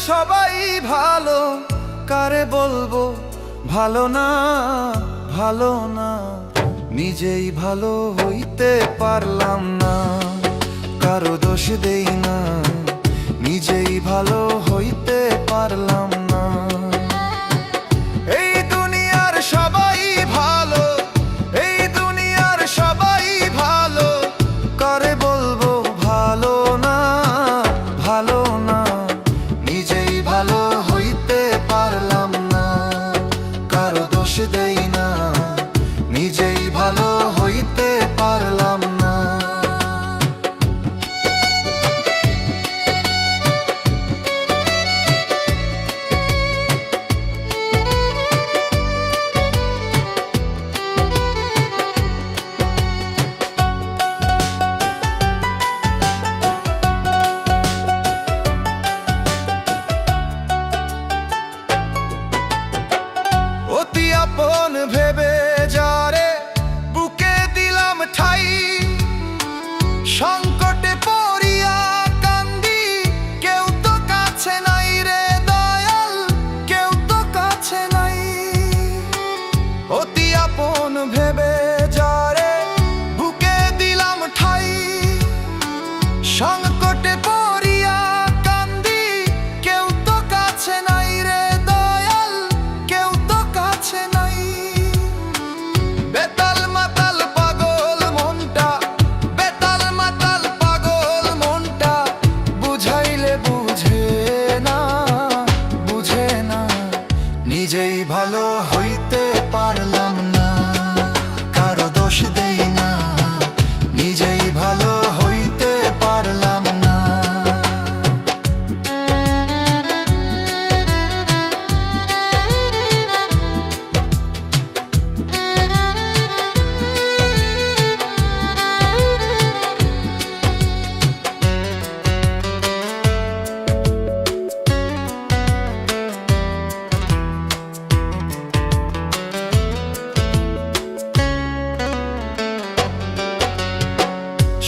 সবাই ভালো, কারে বলবো ভালো না, ভালো না। নিজেই ভালো হইতে পারলাম না, কারো দোষ দেই না, নিজেই ভালো হইতে পারলাম না। এই দুনিয়ার সবাই ভালো, এই দুনিয়ার সবাই ভালো, কারে বলবো ভালো না, ভালো না। নিজেই ভালো হইতে পারলাম না, কারো দোষ দেই না, নিজেই ভালো হইতে পারলাম না। অতি আপন ভেবে যারে বুকে দিলাম ঠাই, সংকটে পড়িয়া কান্দি, কেউ তো কাছে নাই রে দয়াল, কেউ তো কাছে নাই। অতি আপন ভেবে যারে বুকে দিলাম ঠাই, সংকটে পড়িয়া কান্দি, কেউ তো কাছে নাই রে দয়াল, কেউ তো কাছে নাই। বেতাল মাতাল পাগল মনটা, বেতাল মাতাল পাগল মনটা, বুঝাইলে বুঝে না, বুঝে না। নিজেই ভালো হইতে পারলাম না, কারো দোষ দেই না, নিজেই ভালো হইতে পারলাম না।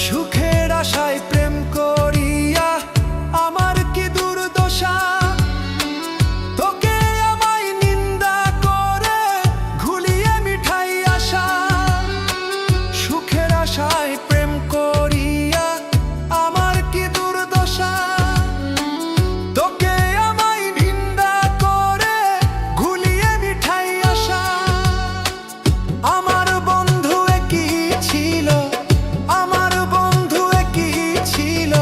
সুখের আশায় প্রেম করিয়া আমার কি দুর্দশা, তোকে আমায় নিন্দা করে ঘুলিয়ে মিঠাই আশা। সুখের আশায় প্রেম করিয়া আমার কি দুর্দশা, তোকে আমায় নিন্দা করে ঘুলিয়ে মিঠাই আশা। আমার বন্ধু একই ছিল, আমার বন্ধু একই ছিল,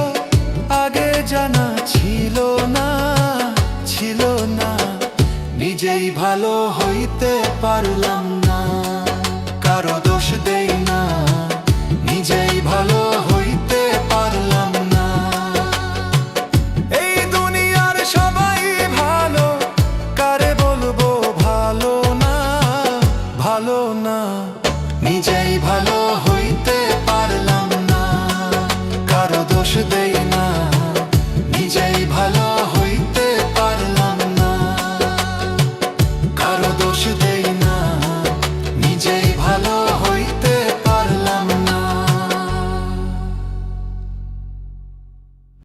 আগে জানা ছিল না, ছিল না। নিজেই ভালো হইতে পারলাম